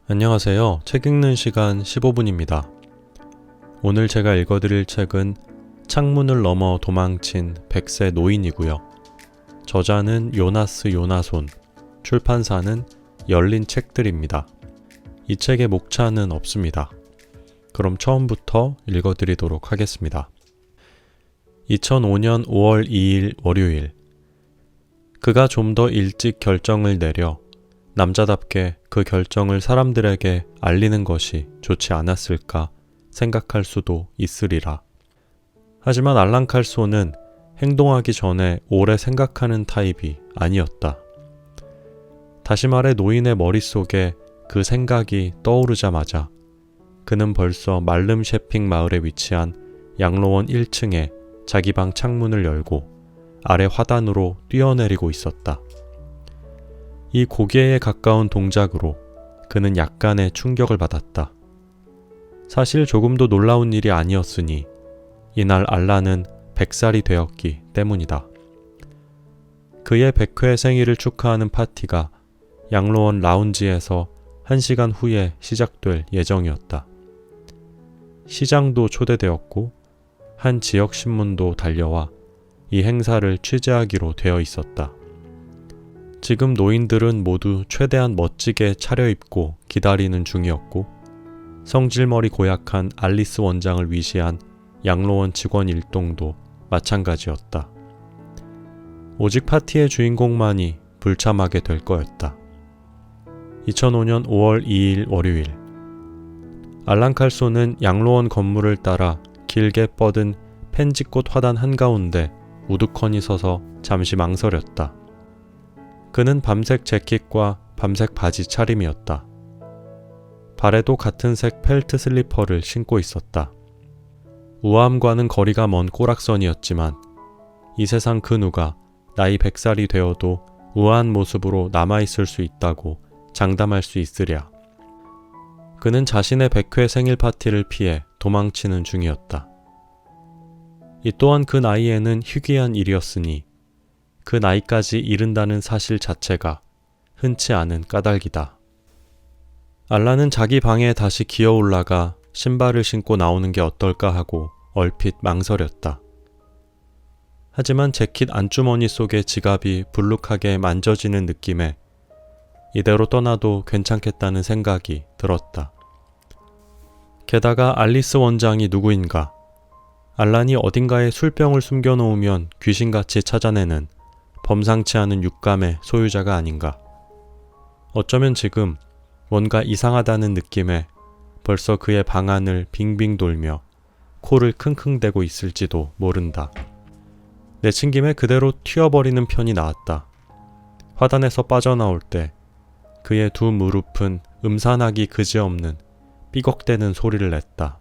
안녕하세요. 책 읽는 시간 15분입니다. 오늘 제가 읽어드릴 책은 창문을 넘어 도망친 100세 노인이고요. 저자는 요나스 요나손, 출판사는 열린 책들입니다. 이 책의 목차는 없습니다. 그럼 처음부터 읽어드리도록 하겠습니다. 2005년 5월 2일 월요일, 그가 좀 더 일찍 결정을 내려 남자답게 그 결정을 사람들에게 알리는 것이 좋지 않았을까 생각할 수도 있으리라. 하지만 알랑 칼소는 행동하기 전에 오래 생각하는 타입이 아니었다. 다시 말해 노인의 머릿속에 그 생각이 떠오르자마자 그는 벌써 말름 셰핑 마을에 위치한 양로원 1층에 자기 방 창문을 열고 아래 화단으로 뛰어내리고 있었다. 이 고개에 가까운 동작으로 그는 약간의 충격을 받았다. 사실 조금도 놀라운 일이 아니었으니 이날 알란은 100살이 되었기 때문이다. 그의 100회 생일을 축하하는 파티가 양로원 라운지에서 1시간 후에 시작될 예정이었다. 시장도 초대되었고 한 지역 신문도 달려와 이 행사를 취재하기로 되어 있었다. 지금 노인들은 모두 최대한 멋지게 차려입고 기다리는 중이었고 성질머리 고약한 알리스 원장을 위시한 양로원 직원 일동도 마찬가지였다. 오직 파티의 주인공만이 불참하게 될 거였다. 2005년 5월 2일 월요일, 알랑 칼소는 양로원 건물을 따라 길게 뻗은 펜지꽃 화단 한가운데 우두커니 서서 잠시 망설였다. 그는 밤색 재킷과 밤색 바지 차림이었다. 발에도 같은 색 펠트 슬리퍼를 신고 있었다. 우아함과는 거리가 먼 꼬락선이었지만 이 세상 그 누가 나이 100살이 되어도 우아한 모습으로 남아있을 수 있다고 장담할 수 있으랴. 그는 자신의 100회 생일 파티를 피해 도망치는 중이었다. 이 또한 그 나이에는 희귀한 일이었으니 그 나이까지 이른다는 사실 자체가 흔치 않은 까닭이다. 알란은 자기 방에 다시 기어 올라가 신발을 신고 나오는 게 어떨까 하고 얼핏 망설였다. 하지만 재킷 안주머니 속에 지갑이 불룩하게 만져지는 느낌에 이대로 떠나도 괜찮겠다는 생각이 들었다. 게다가 알리스 원장이 누구인가? 알란이 어딘가에 술병을 숨겨놓으면 귀신같이 찾아내는 범상치 않은 육감의 소유자가 아닌가. 어쩌면 지금 뭔가 이상하다는 느낌에 벌써 그의 방 안을 빙빙 돌며 코를 킁킁대고 있을지도 모른다. 내친김에 그대로 튀어버리는 편이 나았다. 화단에서 빠져나올 때 그의 두 무릎은 음산하기 그지없는 삐걱대는 소리를 냈다.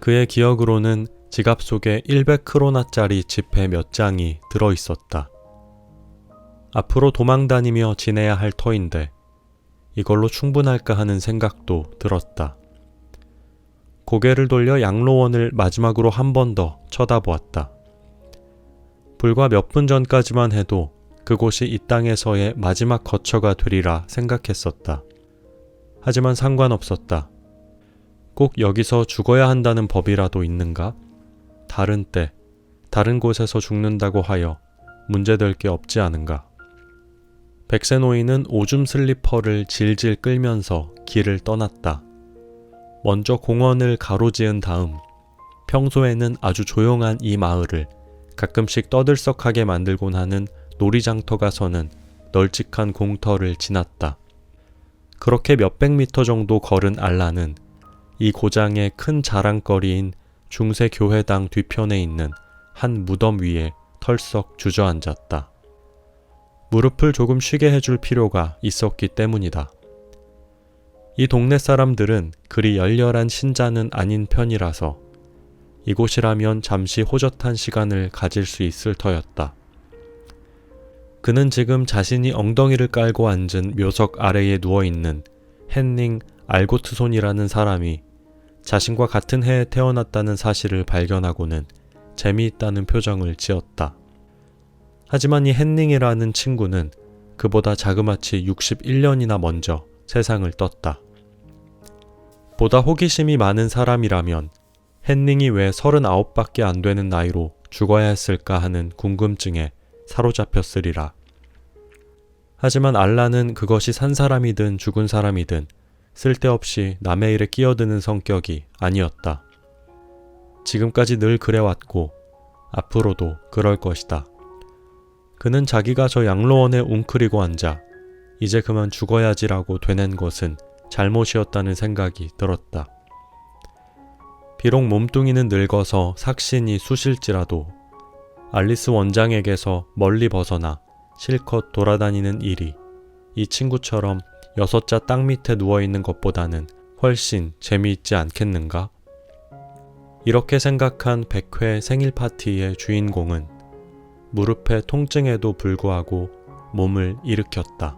그의 기억으로는 지갑 속에 100크로나짜리 지폐 몇 장이 들어있었다. 앞으로 도망다니며 지내야 할 터인데 이걸로 충분할까 하는 생각도 들었다. 고개를 돌려 양로원을 마지막으로 한 번 더 쳐다보았다. 불과 몇 분 전까지만 해도 그곳이 이 땅에서의 마지막 거처가 되리라 생각했었다. 하지만 상관없었다. 꼭 여기서 죽어야 한다는 법이라도 있는가? 다른 때, 다른 곳에서 죽는다고 하여 문제될 게 없지 않은가? 백세 노인은 오줌 슬리퍼를 질질 끌면서 길을 떠났다. 먼저 공원을 가로지은 다음 평소에는 아주 조용한 이 마을을 가끔씩 떠들썩하게 만들곤 하는 놀이장터가 서는 널찍한 공터를 지났다. 그렇게 몇백 미터 정도 걸은 알란은 이 고장의 큰 자랑거리인 중세 교회당 뒤편에 있는 한 무덤 위에 털썩 주저앉았다. 무릎을 조금 쉬게 해줄 필요가 있었기 때문이다. 이 동네 사람들은 그리 열렬한 신자는 아닌 편이라서 이곳이라면 잠시 호젓한 시간을 가질 수 있을 터였다. 그는 지금 자신이 엉덩이를 깔고 앉은 묘석 아래에 누워있는 헨닝 알고트손이라는 사람이 자신과 같은 해에 태어났다는 사실을 발견하고는 재미있다는 표정을 지었다. 하지만 이 헨닝이라는 친구는 그보다 자그마치 61년이나 먼저 세상을 떴다. 보다 호기심이 많은 사람이라면 헨링이 왜 39밖에 안 되는 나이로 죽어야 했을까 하는 궁금증에 사로잡혔으리라. 하지만 알란은 그것이 산 사람이든 죽은 사람이든 쓸데없이 남의 일에 끼어드는 성격이 아니었다. 지금까지 늘 그래왔고 앞으로도 그럴 것이다. 그는 자기가 저 양로원에 웅크리고 앉아 이제 그만 죽어야지라고 되낸 것은 잘못이었다는 생각이 들었다. 비록 몸뚱이는 늙어서 삭신이 쑤실지라도 알리스 원장에게서 멀리 벗어나 실컷 돌아다니는 일이 이 친구처럼 6자 땅 밑에 누워있는 것보다는 훨씬 재미있지 않겠는가? 이렇게 생각한 100회 생일 파티의 주인공은 무릎의 통증에도 불구하고 몸을 일으켰다.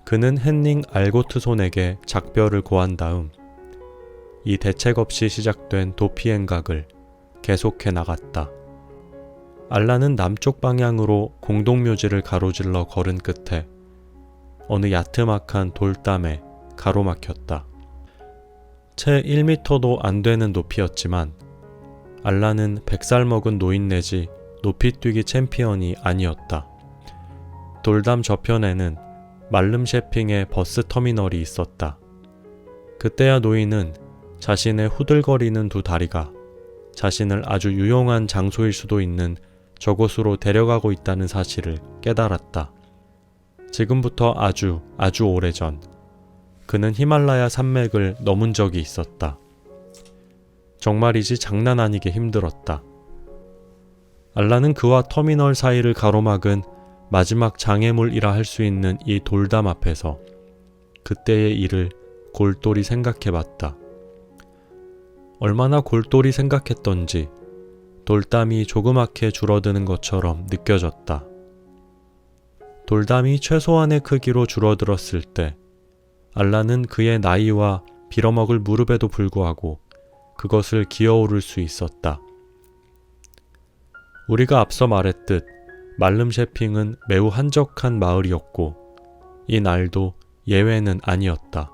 그는 헨링 알고트손에게 작별을 고한 다음 이 대책 없이 시작된 도피 행각을 계속해 나갔다. 알란은 남쪽 방향으로 공동묘지를 가로질러 걸은 끝에 어느 야트막한 돌담에 가로막혔다. 채 1미터도 안 되는 높이였지만 알란은 100살 먹은 노인 내지 높이뛰기 챔피언이 아니었다. 돌담 저편에는 말름 셰핑의 버스 터미널이 있었다. 그때야 노인은 자신의 후들거리는 두 다리가 자신을 아주 유용한 장소일 수도 있는 저곳으로 데려가고 있다는 사실을 깨달았다. 지금부터 아주 오래전 그는 히말라야 산맥을 넘은 적이 있었다. 정말이지 장난 아니게 힘들었다. 알란은 그와 터미널 사이를 가로막은 마지막 장애물이라 할 수 있는 이 돌담 앞에서 그때의 일을 골똘히 생각해봤다. 얼마나 골똘히 생각했던지 돌담이 조그맣게 줄어드는 것처럼 느껴졌다. 돌담이 최소한의 크기로 줄어들었을 때 알란은 그의 나이와 빌어먹을 무릎에도 불구하고 그것을 기어오를 수 있었다. 우리가 앞서 말했듯 말름 셰핑은 매우 한적한 마을이었고 이 날도 예외는 아니었다.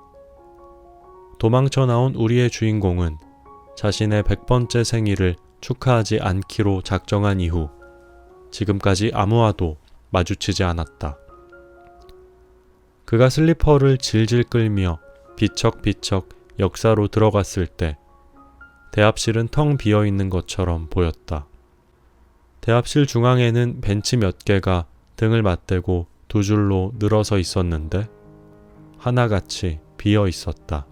도망쳐 나온 우리의 주인공은 자신의 100번째 생일을 축하하지 않기로 작정한 이후 지금까지 아무와도 마주치지 않았다. 그가 슬리퍼를 질질 끌며 비척비척 역사로 들어갔을 때 대합실은 텅 비어있는 것처럼 보였다. 대합실 중앙에는 벤치 몇 개가 등을 맞대고 두 줄로 늘어서 있었는데 하나같이 비어 있었다.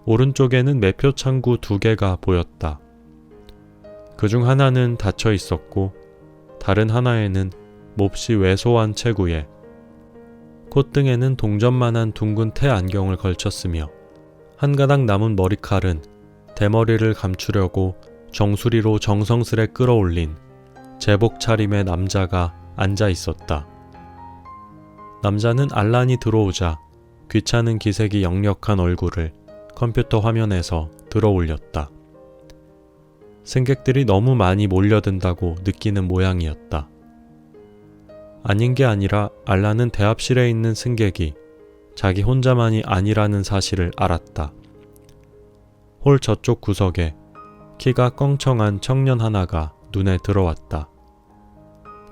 오른쪽에는 매표 창구 2개가 보였다. 그중 하나는 닫혀 있었고 다른 하나에는 몹시 왜소한 체구에 콧등에는 동전만한 둥근 태 안경을 걸쳤으며 한 가닥 남은 머리칼은 대머리를 감추려고 정수리로 정성스레 끌어올린 제복 차림의 남자가 앉아 있었다. 남자는 알란이 들어오자 귀찮은 기색이 역력한 얼굴을 컴퓨터 화면에서 들어올렸다. 승객들이 너무 많이 몰려든다고 느끼는 모양이었다. 아닌 게 아니라 알란은 대합실에 있는 승객이 자기 혼자만이 아니라는 사실을 알았다. 홀 저쪽 구석에 키가 껑청한 청년 하나가 눈에 들어왔다.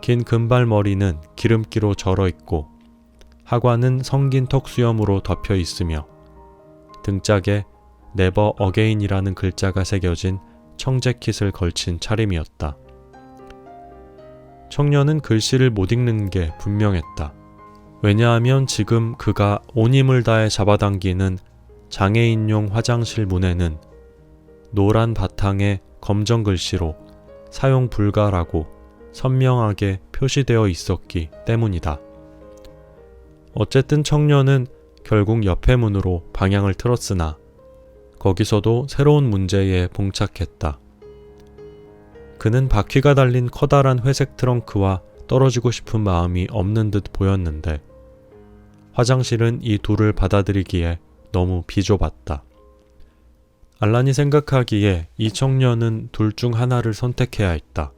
긴 금발머리는 기름기로 절어있고 하관은 성긴 턱수염으로 덮여 있으며 등짝에 네버 어게인이라는 글자가 새겨진 청재킷을 걸친 차림이었다. 청년은 글씨를 못 읽는 게 분명했다. 왜냐하면 지금 그가 온 힘을 다해 잡아당기는 장애인용 화장실 문에는 노란 바탕에 검정 글씨로 사용 불가라고 선명하게 표시되어 있었기 때문이다. 어쨌든 청년은 결국 옆의 문으로 방향을 틀었으나 거기서도 새로운 문제에 봉착했다. 그는 바퀴가 달린 커다란 회색 트렁크와 떨어지고 싶은 마음이 없는 듯 보였는데 화장실은 이 둘을 받아들이기에 너무 비좁았다. 알란이 생각하기에 이 청년은 둘 중 하나를 선택해야 했다.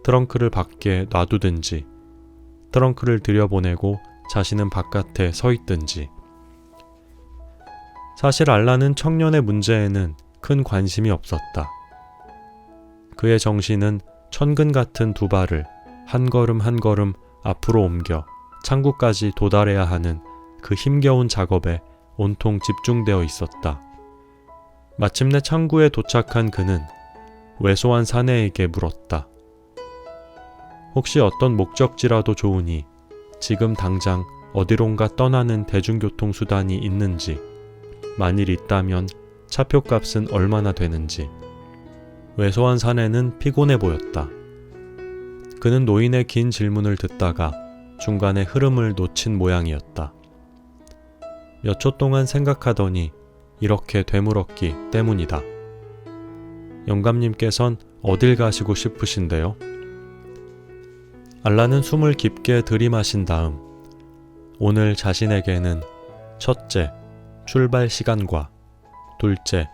트렁크를 밖에 놔두든지 트렁크를 들여보내고 자신은 바깥에 서 있든지. 사실 알란은 청년의 문제에는 큰 관심이 없었다. 그의 정신은 천근 같은 두 발을 한 걸음 한 걸음 앞으로 옮겨 창구까지 도달해야 하는 그 힘겨운 작업에 온통 집중되어 있었다. 마침내 창구에 도착한 그는 왜소한 사내에게 물었다. 혹시 어떤 목적지라도 좋으니 지금 당장 어디론가 떠나는 대중교통수단이 있는지, 만일 있다면 차표값은 얼마나 되는지. 왜소한 사내는 피곤해 보였다. 그는 노인의 긴 질문을 듣다가 중간에 흐름을 놓친 모양이었다. 몇 초 동안 생각하더니 이렇게 되물었기 때문이다. 영감님께선 어딜 가시고 싶으신데요? 알란은 숨을 깊게 들이마신 다음 오늘 자신에게는 첫째, 출발 시간과 둘째,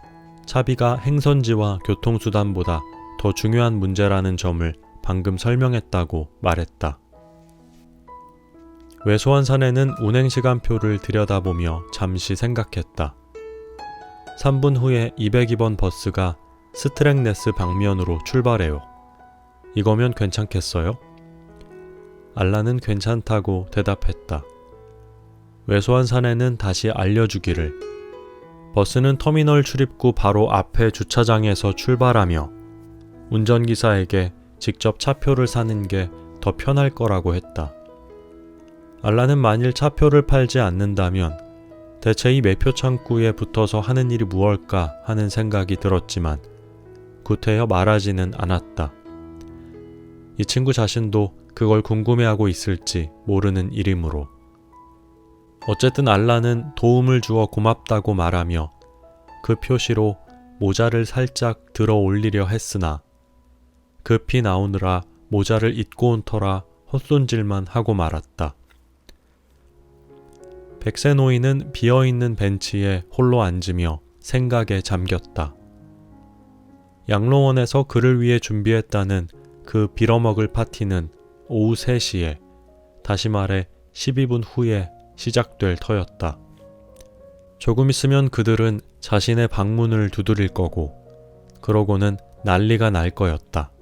차비가 행선지와 교통수단보다 더 중요한 문제라는 점을 방금 설명했다고 말했다. 왜소한 사내는 운행시간표를 들여다보며 잠시 생각했다. 3분 후에 202번 버스가 스트랙네스 방면으로 출발해요. 이거면 괜찮겠어요? 알란은 괜찮다고 대답했다. 왜소한 사내는 다시 알려주기를 버스는 터미널 출입구 바로 앞에 주차장에서 출발하며 운전기사에게 직접 차표를 사는 게 더 편할 거라고 했다. 알란은 만일 차표를 팔지 않는다면 대체 이 매표 창구에 붙어서 하는 일이 무엇일까 하는 생각이 들었지만 구태여 말하지는 않았다. 이 친구 자신도 그걸 궁금해하고 있을지 모르는 일이므로. 어쨌든 알란은 도움을 주어 고맙다고 말하며 그 표시로 모자를 살짝 들어 올리려 했으나 급히 나오느라 모자를 잊고 온 터라 헛손질만 하고 말았다. 백세 노인은 비어있는 벤치에 홀로 앉으며 생각에 잠겼다. 양로원에서 그를 위해 준비했다는 그 빌어먹을 파티는 오후 3시에, 다시 말해 12분 후에 시작될 터였다. 조금 있으면 그들은 자신의 방문을 두드릴 거고 그러고는 난리가 날 거였다.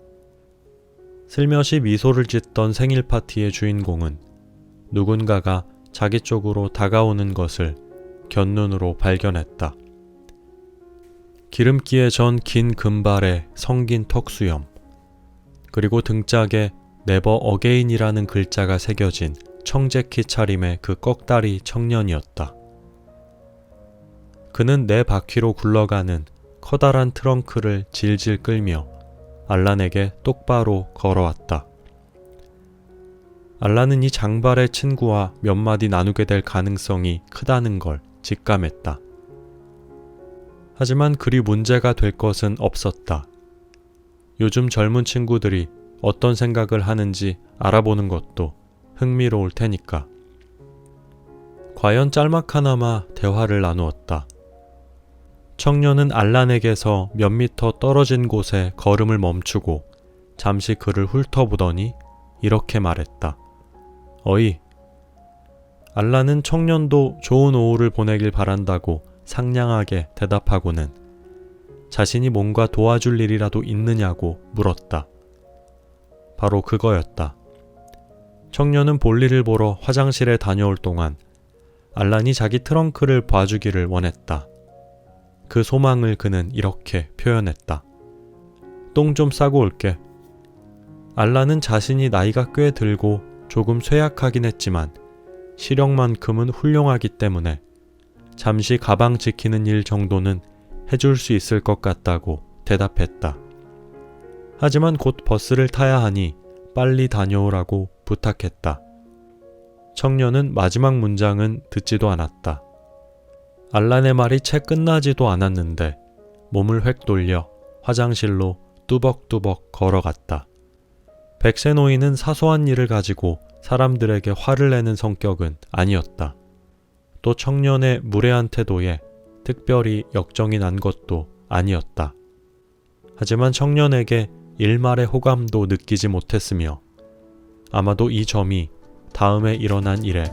슬며시 미소를 짓던 생일 파티의 주인공은 누군가가 자기 쪽으로 다가오는 것을 곁눈으로 발견했다. 기름기에 전 긴 금발에 성긴 턱수염, 그리고 등짝에 네버 어게인이라는 글자가 새겨진 청재키 차림의 그 꺽다리 청년이었다. 그는 네 바퀴로 굴러가는 커다란 트렁크를 질질 끌며 알란에게 똑바로 걸어왔다. 알란은 이 장발의 친구와 몇 마디 나누게 될 가능성이 크다는 걸 직감했다. 하지만 그리 문제가 될 것은 없었다. 요즘 젊은 친구들이 어떤 생각을 하는지 알아보는 것도 흥미로울 테니까. 과연 짤막하나마 대화를 나누었다. 청년은 알란에게서 몇 미터 떨어진 곳에 걸음을 멈추고 잠시 그를 훑어보더니 이렇게 말했다. 어이. 알란은 청년도 좋은 오후를 보내길 바란다고 상냥하게 대답하고는 자신이 뭔가 도와줄 일이라도 있느냐고 물었다. 바로 그거였다. 청년은 볼일을 보러 화장실에 다녀올 동안 알란이 자기 트렁크를 봐주기를 원했다. 그 소망을 그는 이렇게 표현했다. 똥 좀 싸고 올게. 알란은 자신이 나이가 꽤 들고 조금 쇠약하긴 했지만 시력만큼은 훌륭하기 때문에 잠시 가방 지키는 일 정도는 해줄 수 있을 것 같다고 대답했다. 하지만 곧 버스를 타야 하니 빨리 다녀오라고 부탁했다. 청년은 마지막 문장은 듣지도 않았다. 알란의 말이 채 끝나지도 않았는데 몸을 획 돌려 화장실로 뚜벅뚜벅 걸어갔다. 백세 노인은 사소한 일을 가지고 사람들에게 화를 내는 성격은 아니었다. 또 청년의 무례한 태도에 특별히 역정이 난 것도 아니었다. 하지만 청년에게 일말의 호감도 느끼지 못했으며 아마도 이 점이 다음에 일어난 일에